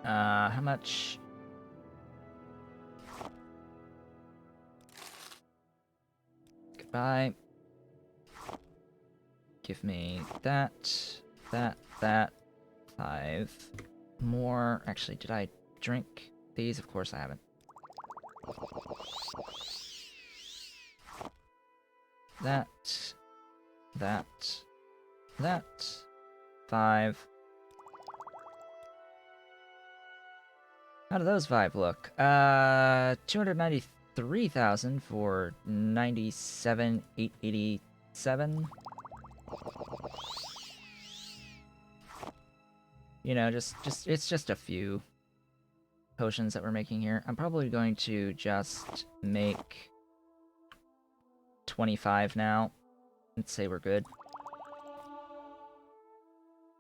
How much? Goodbye. Give me that, that. 5 more. Actually, did I drink these? Of course I haven't. That. 5. How do those 5 look? 293,000 for 97,887. You know, it's just a few potions that we're making here. I'm probably going to just make 25 now. Let's say we're good.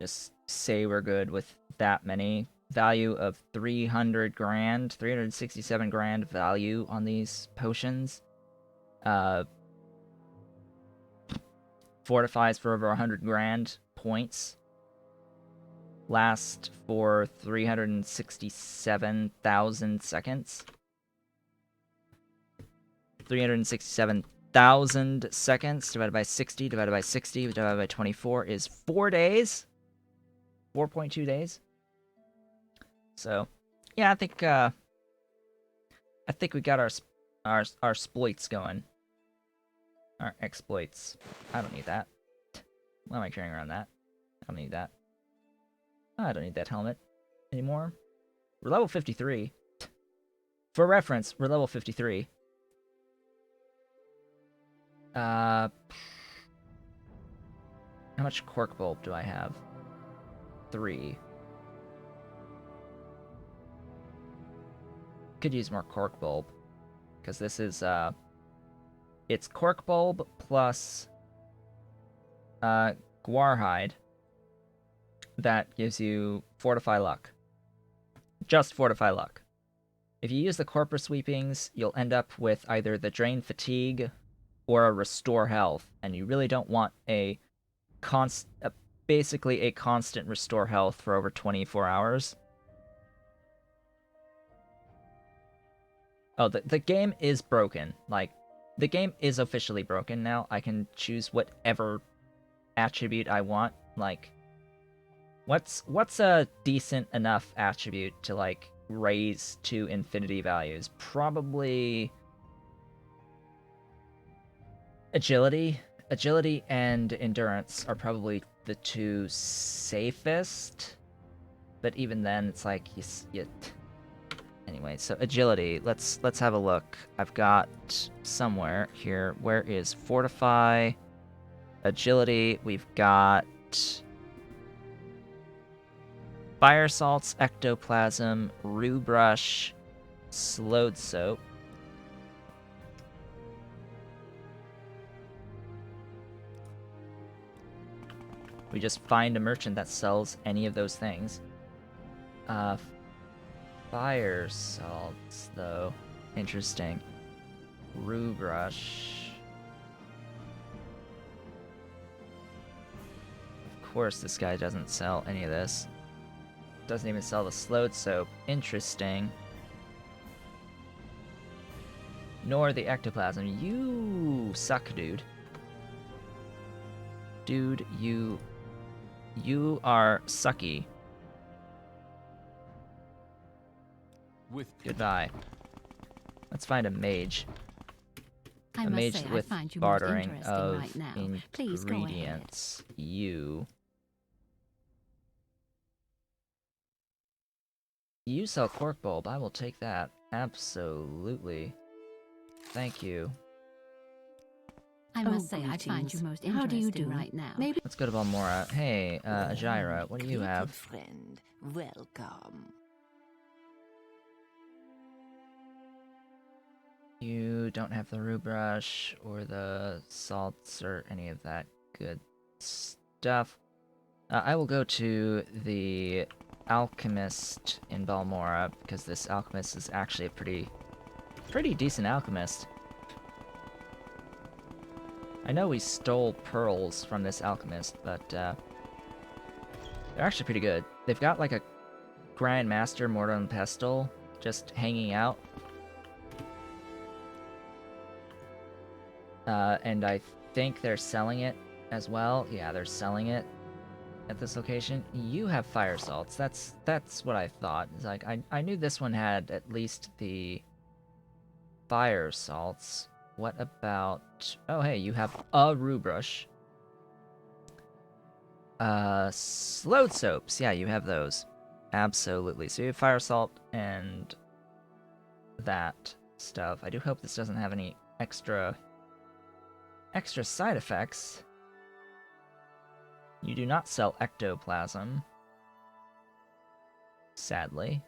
Just say we're good with that many. Value of 300 grand, 367 grand value on these potions. Fortifies for over 100 grand points. Last for 367,000 seconds. 367,000 seconds divided by 60 divided by 60 divided by 24 is 4 days. 4.2 days. So, yeah, I think we got our exploits going. Our exploits. I don't need that. Why am I carrying around that? I don't need that. I don't need that helmet anymore. We're level 53. For reference, we're level 53. How much cork bulb do I have? 3. Could use more cork bulb. Because this is, it's cork bulb plus, guarhide. That gives you Fortify Luck. Just Fortify Luck. If you use the Corpus Sweepings, you'll end up with either the Drain Fatigue or a Restore Health, and you really don't want basically a constant Restore Health for over 24 hours. Oh, the game is broken. Like, the game is officially broken now. I can choose whatever attribute I want, like... What's a decent enough attribute to, like, raise to infinity values? Probably agility. Agility and endurance are probably the 2 safest. But even then, it's like anyway, so agility. Let's have a look. I've got somewhere here. Where is Fortify? Agility. We've got Fire Salts, Ectoplasm, Rue Brush, Slowed Soap. We just find a merchant that sells any of those things. Fire Salts, though. Interesting. Rue Brush. Of course, this guy doesn't sell any of this. Doesn't even sell the Slowed Soap. Interesting. Nor the Ectoplasm. You suck, dude. Dude, you are sucky. Goodbye. Let's find a mage. A mage with bartering of ingredients. You sell cork bulb. I will take that. Absolutely. Thank you. I must say, I find you most interesting. How do you do right now? Maybe. Let's go to Balmora. Hey, Ajira, what do you have? Friend, welcome. You don't have the Rue Brush or the salts or any of that good stuff. I will go to the alchemist in Balmora because this alchemist is actually a pretty decent alchemist. I know we stole pearls from this alchemist, but they're actually pretty good. They've got like a Grandmaster Mortar and Pestle just hanging out. And I think they're selling it as well. Yeah, they're selling it at this location. You have fire salts. That's what I thought. It's like I knew this one had at least the fire salts. What about... Oh, hey, you have a rue brush. Slow soaps. Yeah, you have those. Absolutely. So you have fire salt and that stuff. I do hope this doesn't have any extra side effects. You do not sell ectoplasm. Sadly.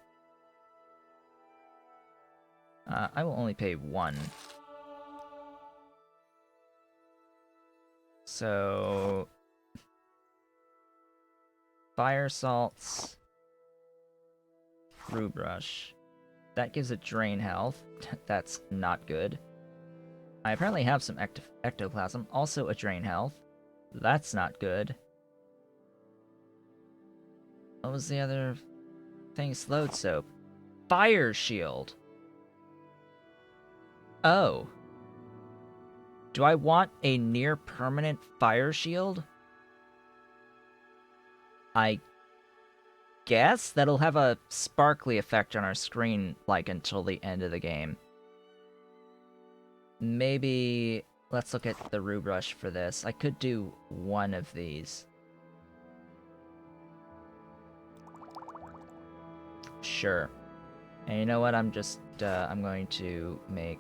I will only pay 1. So... Fire salts. Rue brush. That gives it drain health. That's not good. I apparently have some ectoplasm. Also a drain health. That's not good. What was the other thing? Slowed soap. Fire shield. Oh. Do I want a near permanent fire shield? I guess that'll have a sparkly effect on our screen, like, until the end of the game. Maybe let's look at the rue brush for this. I could do one of these. Sure. And you know what? I'm going to make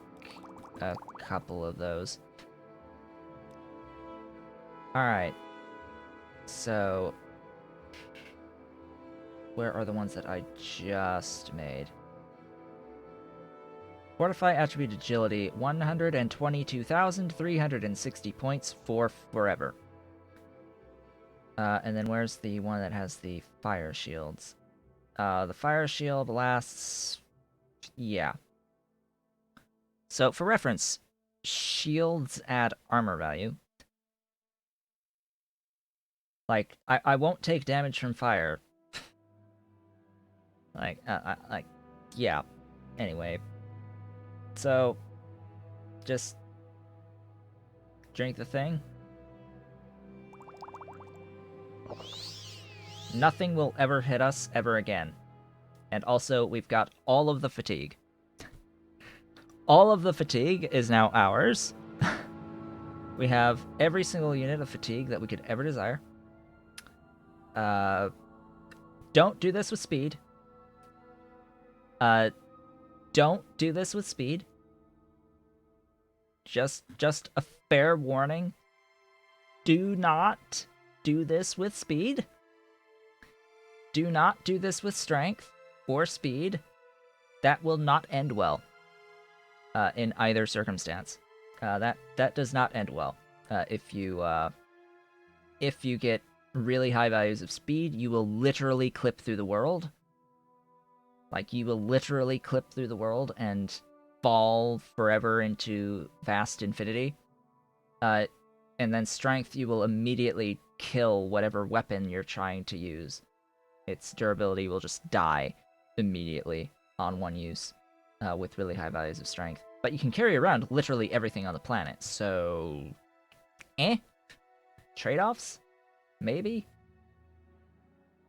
a couple of those. Alright. So... where are the ones that I just made? Fortify attribute agility, 122,360 points for forever. And then where's the one that has the fire shields? The fire shield lasts... yeah. So, for reference, shields add armor value. Like, I won't take damage from fire. Like, yeah. Anyway. So, just drink the thing. Nothing will ever hit us ever again. And also, we've got all of the fatigue. All of the fatigue is now ours. We have every single unit of fatigue that we could ever desire. Don't do this with speed. Don't do this with speed. Just a fair warning. Do not do this with speed. Do not do this with strength or speed. That will not end well. In either circumstance. That does not end well. If you get really high values of speed, you will literally clip through the world. Like, you will literally clip through the world and fall forever into vast infinity. And then strength, you will immediately kill whatever weapon you're trying to use. Its durability will just die immediately on one use with really high values of strength. But you can carry around literally everything on the planet, so... Trade-offs? Maybe?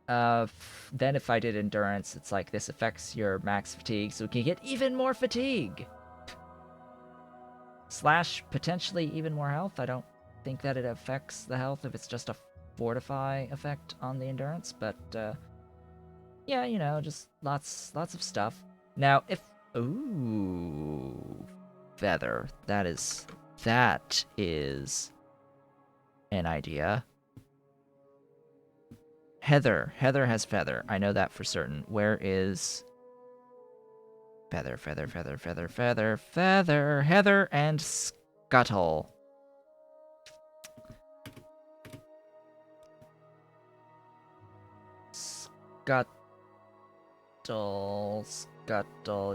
Then if I did endurance, it's like this affects your max fatigue, so we can get even more fatigue! Slash, potentially even more health. I don't think that it affects the health if it's just a fortify effect on the endurance, but, yeah, you know, just lots of stuff. Now, if... Ooh... Feather. That is an idea. Heather. Heather has feather. I know that for certain. Where is... Feather, feather, feather, feather, feather, feather, Heather, and Scuttle. Scuttle,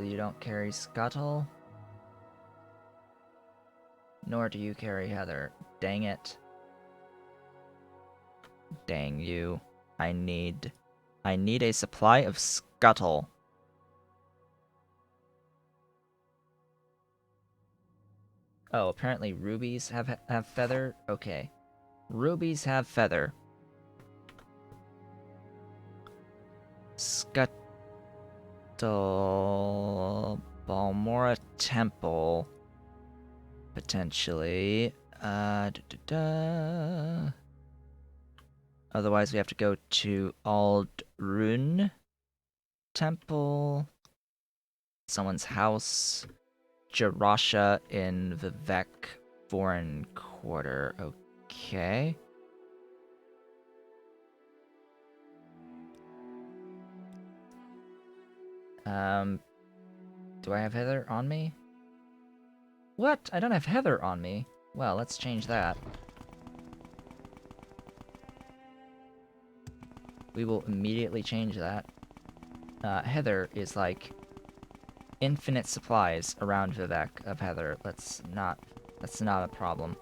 you don't carry Scuttle? Nor do you carry Heather. Dang it. Dang you. I need a supply of scuttle. Oh, apparently rubies have feather? Okay. Rubies have feather. Scuttle... Balmora Temple. Potentially. Otherwise we have to go to Aldrun Temple. Someone's house. Jarasha in Vivek Foreign Quarter. Okay. Do I have Heather on me? What? I don't have Heather on me. Well, let's change that. We will immediately change that. Heather is like infinite supplies around Vivek of Heather. That's not a problem.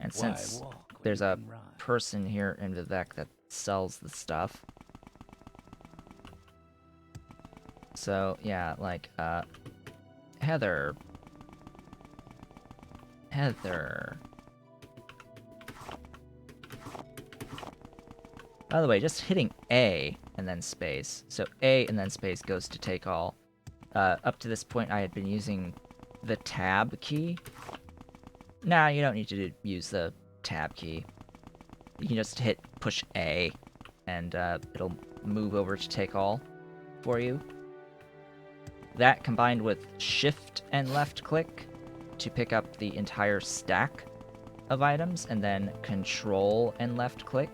And since there's a person here in Vivek that sells the stuff. So, yeah, like, Heather. By the way, just hitting A and then space. So A and then space goes to take all. Up to this point, I had been using the tab key. Nah, you don't need to use the tab key. You can just push A, and it'll move over to take all for you. That combined with shift and left click to pick up the entire stack of items, and then control and left click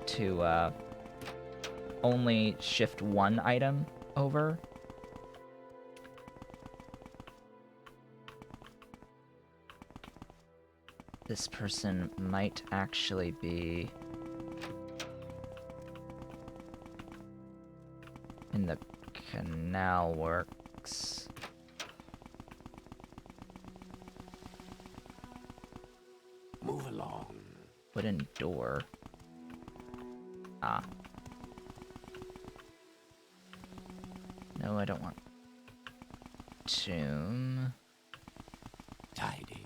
to only shift one item over. This person might actually be in the canal works. Move along. Wooden door. Ah. No, I don't want tomb. Tidy.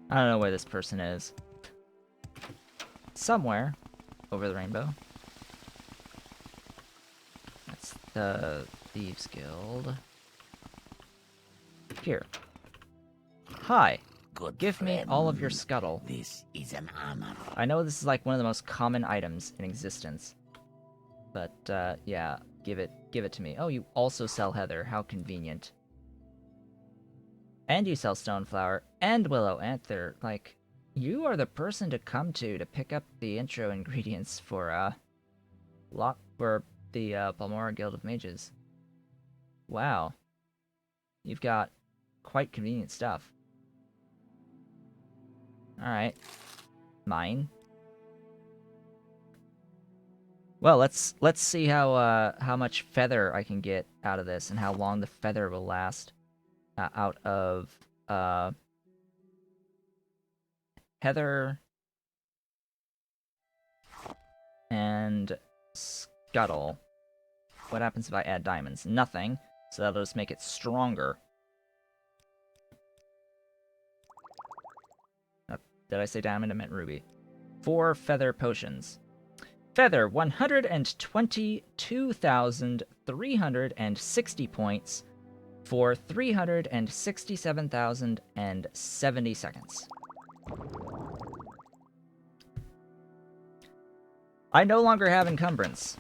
I don't know where this person is. Somewhere over the rainbow. That's the Thieves Guild. Here. Hi. Good Give friend. me all of your scuttle. This is an honor. I know this is like one of the most common items in existence. But, yeah, give it to me. Oh, you also sell heather. How convenient. And you sell stoneflower and willow anther. Like, you are the person to come to pick up the intro ingredients for, the, Balmora Guild of Mages. Wow. You've got quite convenient stuff. Alright. Mine. Well, let's see how much feather I can get out of this and how long the feather will last out of heather and scuttle. What happens if I add diamonds? Nothing. So that'll just make it stronger. Did I say diamond? I meant ruby. 4 feather potions. Feather, 122,360 points for 367,070 seconds. I no longer have encumbrance.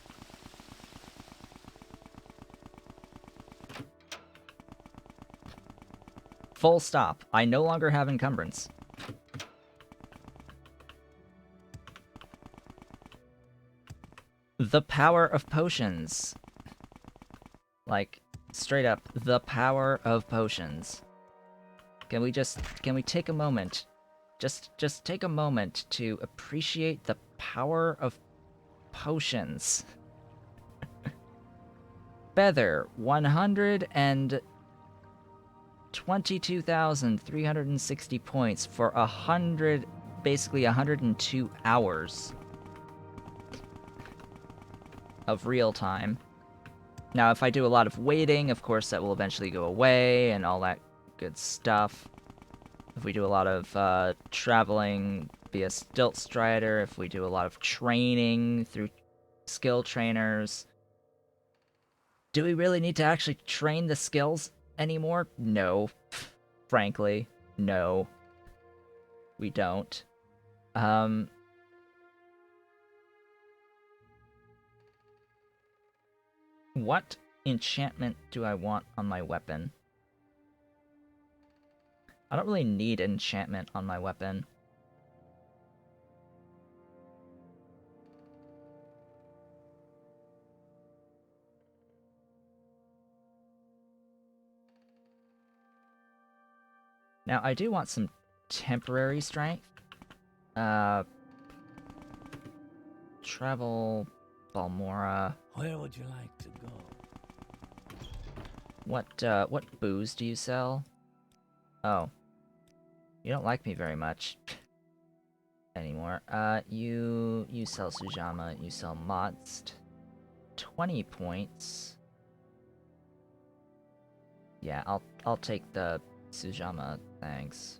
Full stop. I no longer have encumbrance. The power of potions. Like, straight up, the power of potions. Can we take a moment? Just take a moment to appreciate the power of potions. Feather, 100 and 22,360 points for basically 102 hours of real time. Now, if I do a lot of waiting, of course that will eventually go away and all that good stuff. If we do a lot of traveling via Stilt Strider, if we do a lot of training through skill trainers. Do we really need to actually train the skills anymore? No. Frankly, no. We don't. What enchantment do I want on my weapon? I don't really need enchantment on my weapon. Now, I do want some temporary strength. Travel Balmora. Where would you like to go? What booze do you sell? Oh. You don't like me very much. Anymore. You sell Sujama, you sell Modst. 20 points. Yeah, I'll take the Sujama, thanks.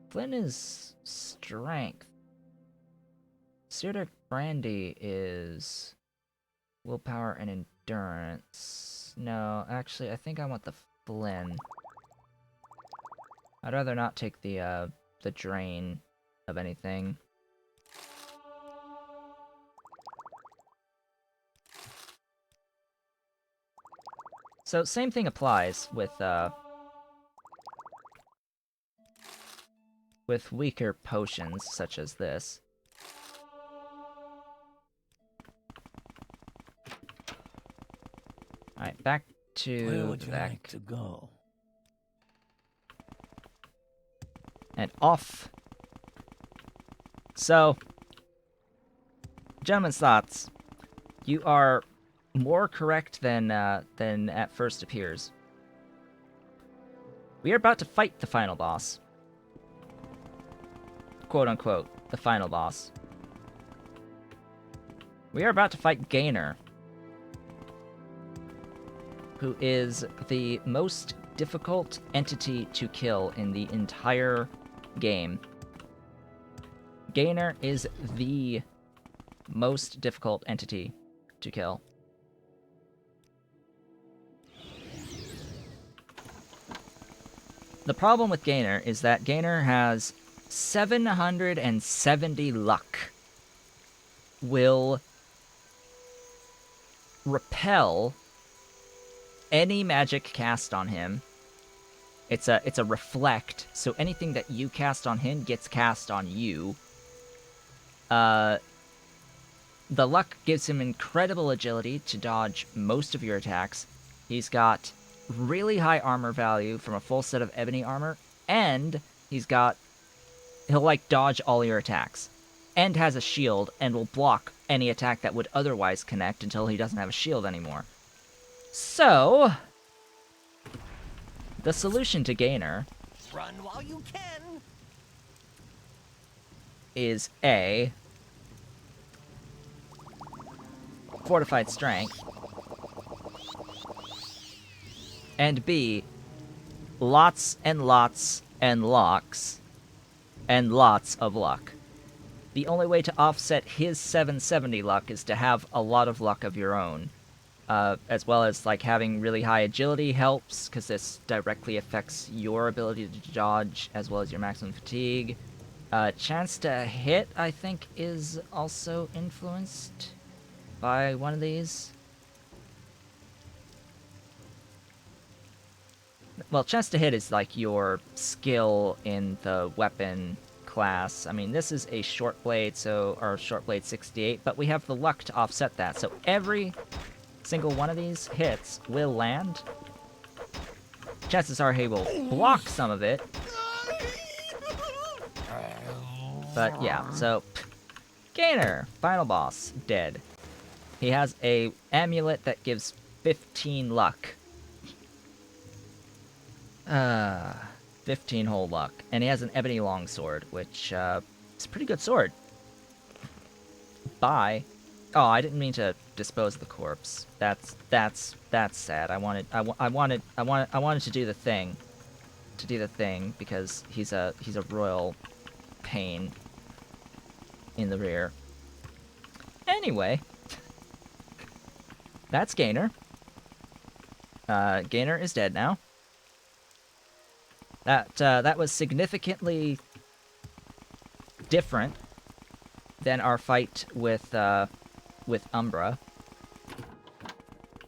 Flynn is strength. Sudek Brandy is willpower and endurance. No, actually, I think I want the Flynn. I'd rather not take the drain of anything. So, same thing applies with weaker potions, such as this. Alright, back to Where would you Vec. like to go? And off. So, gentlemen's thoughts. You are more correct than at first appears. We are about to fight the final boss. Quote unquote, the final boss. We are about to fight Gaenor, who is the most difficult entity to kill in the entire game. Gaenor is the most difficult entity to kill. The problem with Gaenor is that Gaenor has 770 luck. Will repel any magic cast on him. It's a reflect, so anything that you cast on him gets cast on you. The luck gives him incredible agility to dodge most of your attacks. He's got really high armor value from a full set of ebony armor, and he'll like dodge all your attacks, and has a shield and will block any attack that would otherwise connect until he doesn't have a shield anymore. So, the solution to Gaenor Run while you can. is A, fortified strength, and B, lots and lots and locks, and lots of luck. The only way to offset his 770 luck is to have a lot of luck of your own. As well as, like, having really high agility helps, because this directly affects your ability to dodge, as well as your maximum fatigue. Chance to hit, I think, is also influenced by one of these. Well, chance to hit is, like, your skill in the weapon class. I mean, this is a short blade, or short blade 68, but we have the luck to offset that. So every single one of these hits will land. Chances are he will block some of it. But yeah, so Gaenor, final boss, dead. He has a amulet that gives 15 luck. 15 whole luck. And he has an ebony longsword, which, is a pretty good sword. Bye. Oh, I didn't mean to dispose of the corpse. That's sad. I wanted to do the thing. To do the thing, because he's a royal pain in the rear. Anyway. That's Gaenor. Gaenor is dead now. That was significantly different than our fight with Umbra.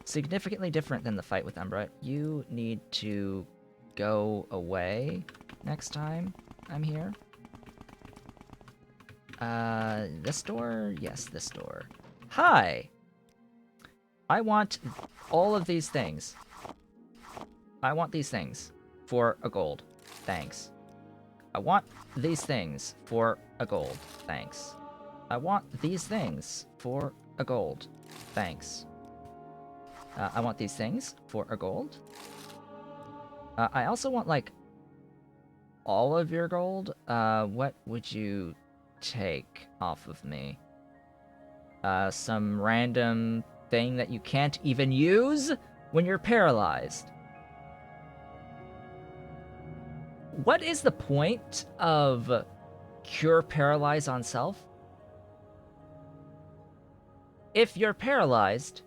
Significantly different than the fight with Umbra. You need to go away next time I'm here. This door? Yes, this door. Hi! I want all of these things. I want these things for a gold. Thanks. I want these things for a gold. Thanks. I want these things for a gold. Thanks. I want these things for a gold. I also want, like, all of your gold. What would you take off of me? Some random thing that you can't even use when you're paralyzed. What is the point of cure paralyze on self? If you're paralyzed,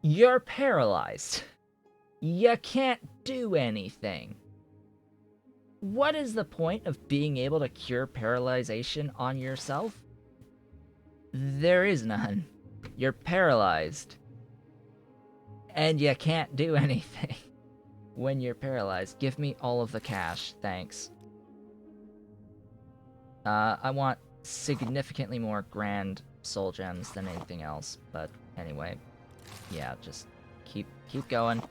you're paralyzed. You can't do anything. What is the point of being able to cure paralyzation on yourself? There is none. You're paralyzed. And you can't do anything when you're paralyzed. Give me all of the cash, thanks. I want significantly more grand soul gems than anything else, but anyway. Yeah, just keep going.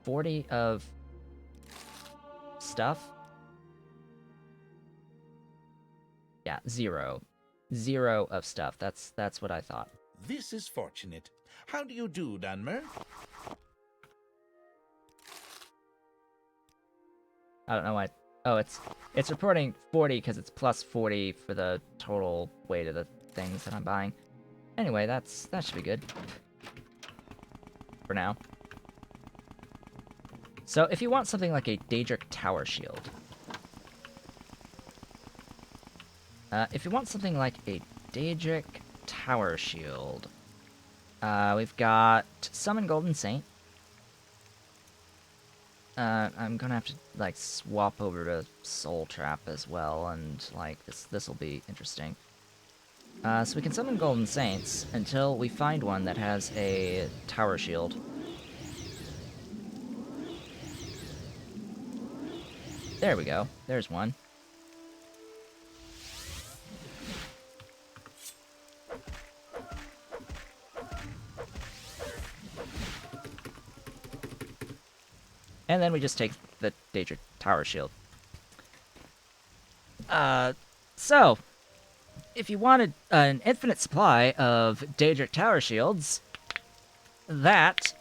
40 of stuff? Yeah, 0. 0 of stuff. That's what I thought. This is fortunate. How do you do, Dunmer? I don't know why. Oh, it's reporting 40 because it's plus 40 for the total weight of the things that I'm buying. Anyway, that should be good. For now. So, if you want something like a Daedric Tower Shield. If you want something like a Daedric Tower Shield. We've got Summon Golden Saint. I'm gonna have to, like, swap over to Soul Trap as well, and, like, this'll be interesting. So we can summon Golden Saints until we find one that has a Tower Shield. There we go. There's one. And then we just take the Daedric Tower Shield. So, if you wanted an infinite supply of Daedric Tower Shields, that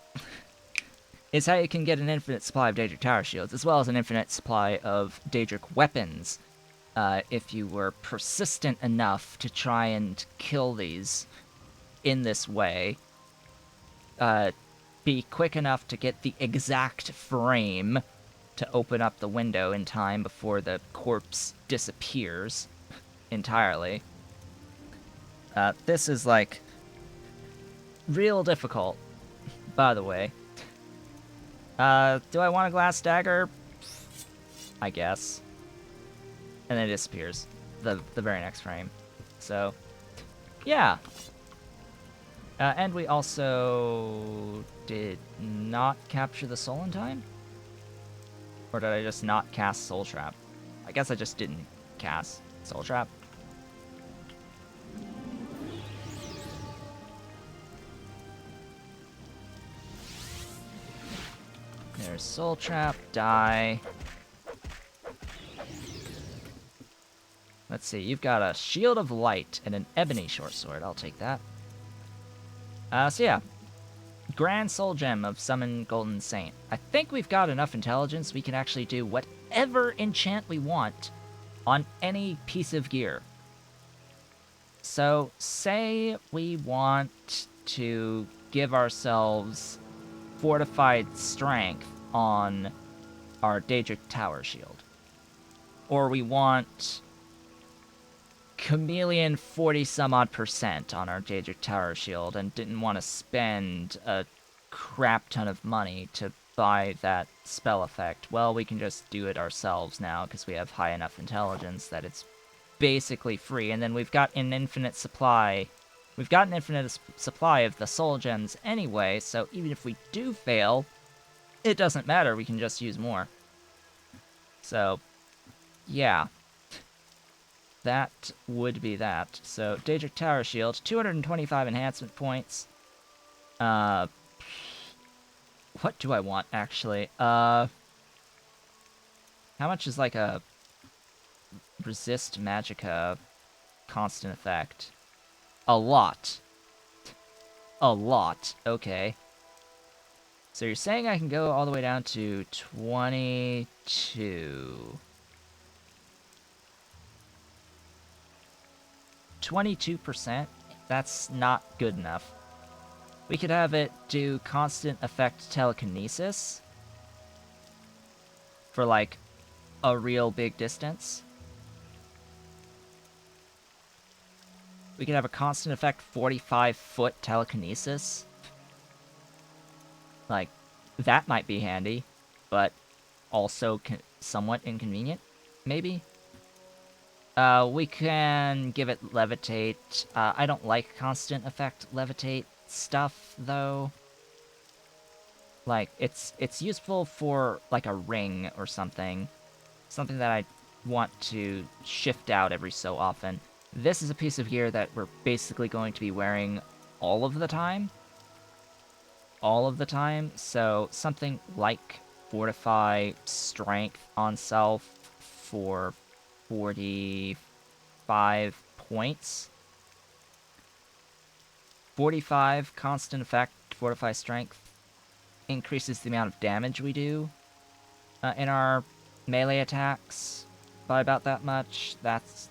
is how you can get an infinite supply of Daedric Tower Shields, as well as an infinite supply of Daedric weapons, if you were persistent enough to try and kill these in this way. Be quick enough to get the exact frame to open up the window in time before the corpse disappears entirely. This is, like, real difficult, by the way. Do I want a glass dagger? I guess. And then it disappears the very next frame. So, yeah. And we also did not capture the soul in time? Or did I just not cast Soul Trap? I guess I just didn't cast Soul Trap. There's Soul Trap, die. Let's see, you've got a Shield of Light and an Ebony Short Sword. I'll take that. So yeah. Grand Soul Gem of Summon Golden Saint. I think we've got enough intelligence we can actually do whatever enchant we want on any piece of gear. So, say we want to give ourselves fortified strength on our Daedric Tower Shield. Or we want Chameleon 40 some odd % on our Daedric Tower Shield and didn't want to spend a crap ton of money to buy that spell effect. Well, we can just do it ourselves now because we have high enough intelligence that it's basically free. And then we've got an infinite supply. We've got an infinite supply of the soul gems anyway, so even if we do fail, it doesn't matter. We can just use more. So, yeah. That would be that. So, Daedric Tower Shield, 225 enhancement points. What do I want, actually? How much is, like, a resist magicka constant effect? A lot. A lot. Okay. So you're saying I can go all the way down to 22. 22%? That's not good enough. We could have it do constant effect telekinesis for, like, a real big distance. We could have a constant effect 45-foot telekinesis. Like, that might be handy, but also somewhat inconvenient, maybe? We can give it levitate. I don't like constant effect levitate stuff, though. Like, it's useful for, like, a ring or something. Something that I want to shift out every so often. This is a piece of gear that we're basically going to be wearing all of the time. All of the time, so something like Fortify Strength on self for 45 points. 45 constant effect, Fortify Strength, increases the amount of damage we do in our melee attacks by about that much. That's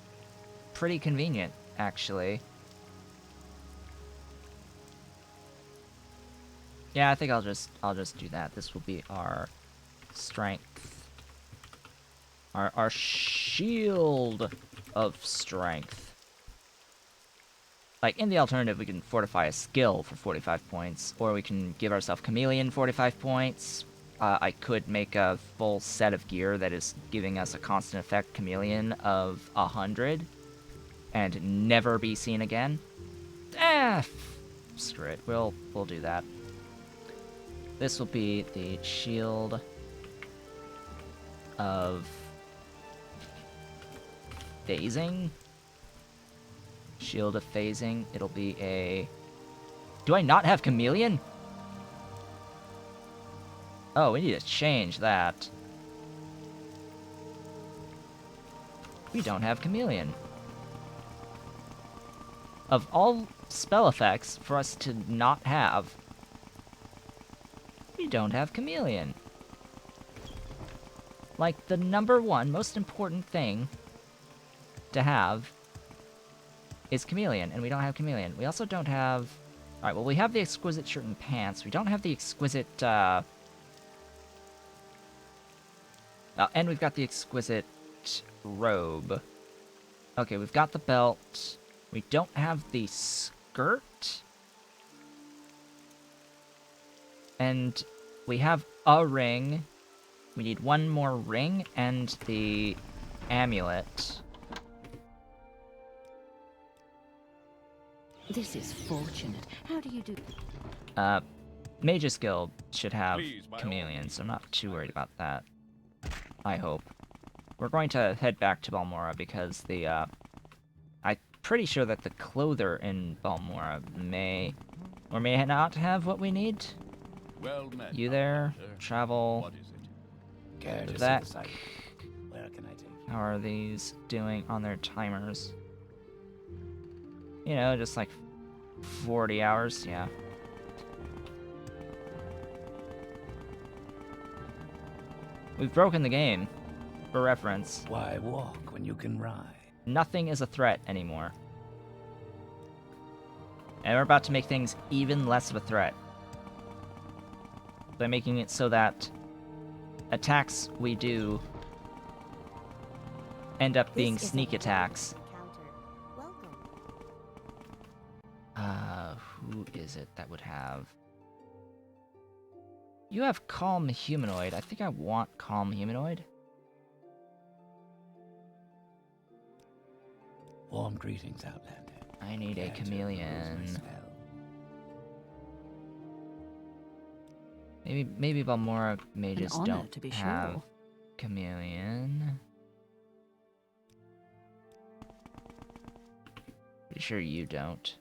pretty convenient, actually. Yeah, I think I'll just do that. This will be our strength. Our shield of strength. Like, in the alternative, we can fortify a skill for 45 points, or we can give ourselves Chameleon 45 points. I could make a full set of gear that is giving us a constant effect Chameleon of 100, and never be seen again. Screw it. We'll do that. This will be the shield of phasing. Shield of phasing. It'll be a... Do I not have Chameleon? Oh, we need to change that. We don't have Chameleon. Of all spell effects for us to not have, we don't have Chameleon. Like, the number one most important thing to have is Chameleon, and we don't have Chameleon. We also don't have... Alright, well, we have the exquisite shirt and pants. We don't have the exquisite, and we've got the exquisite robe. Okay, we've got the belt. We don't have the skirt. And we have a ring. We need one more ring and the amulet. This is fortunate. How do you do? Mage's Guild should have Chameleon, so I'm not too worried about that. I hope. We're going to head back to Balmora because the, I'm pretty sure that the clother in Balmora may or may not have what we need. Well met, You there? Commander. Travel. What is it? Care to That- sit aside? Where can I take you? How are these doing on their timers? You know, just like 40 hours, yeah. We've broken the game. For reference. Why walk when you can ride? Nothing is a threat anymore. And we're about to make things even less of a threat. By making it so that attacks we do end up being sneak attacks. Who is it that would have... You have Calm Humanoid. I think I want Calm Humanoid. Warm greetings, Outlander. I need a Care to chameleon. oppose my spell? Maybe Balmora mages honor, don't to be have sure. chameleon. Pretty sure you don't.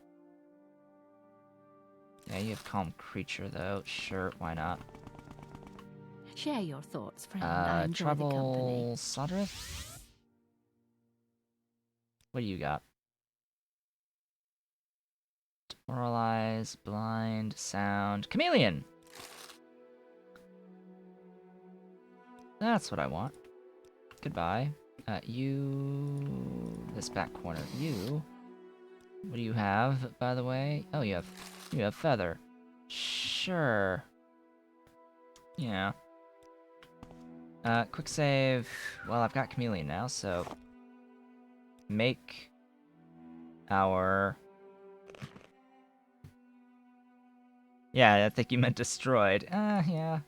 Yeah, you have calm creature though. Sure, why not? Share your thoughts, friend. I enjoy the company. Trouble Sodrith? What do you got? Demoralize, blind, sound, chameleon! That's what I want. Goodbye. You... This back corner. You... What do you have, by the way? Oh, you have feather. Sure. Yeah. Quick save. Well, I've got chameleon now, so... Make... our... Yeah, I think you meant destroyed. Yeah.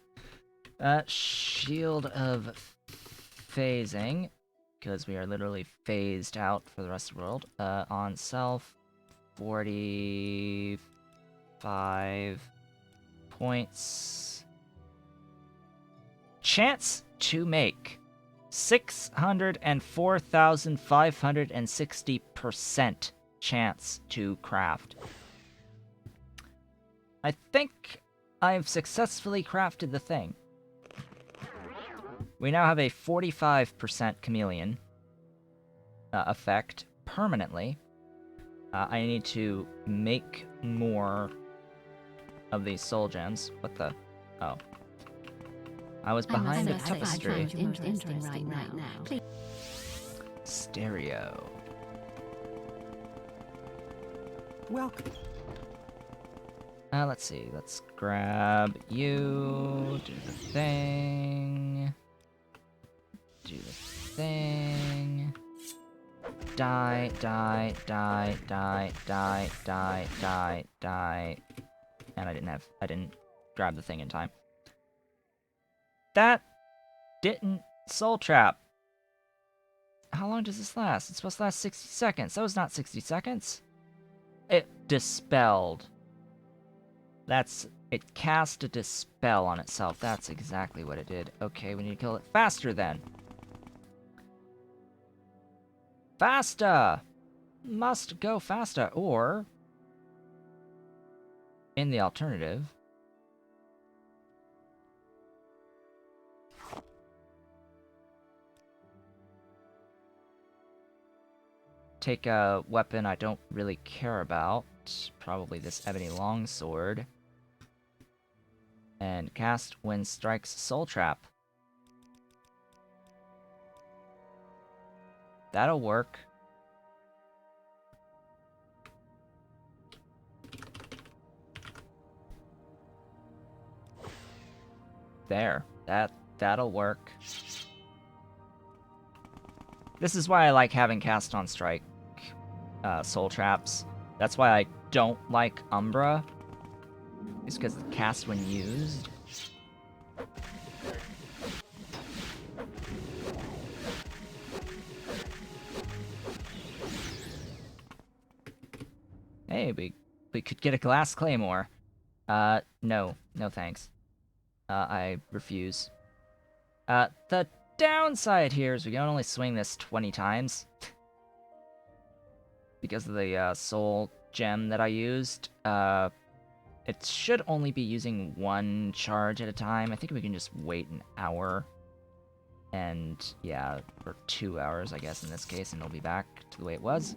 Shield of phasing, because we are literally phased out for the rest of the world. On self, 45 points. Chance to make 604,560% chance to craft. I think I've successfully crafted the thing. We now have a 45% chameleon effect permanently. I need to make more of these soul gems. What the? Oh. I was behind a tapestry. Interesting right now. Please. Stereo. Welcome. Let's see. Let's grab you. Do the thing. Do the thing. Die, die, die, die, die, die, die, die. And I didn't grab the thing in time. That didn't soul trap. How long does this last? It's supposed to last 60 seconds. That was not 60 seconds. It dispelled. It cast a dispel on itself. That's exactly what it did. Okay, we need to kill it faster then. Faster! Must go faster, or... in the alternative... take a weapon I don't really care about. Probably this ebony longsword. And cast when strikes soul trap. That'll work. There. That'll work. This is why I like having cast on strike soul traps. That's why I don't like Umbra. It's because it's cast when used. Hey, we could get a glass claymore. No thanks. I refuse. The downside here is we can only swing this 20 times. Because of the soul gem that I used. It should only be using one charge at a time. I think we can just wait an hour. And yeah, or 2 hours, I guess, in this case, and it'll be back to the way it was.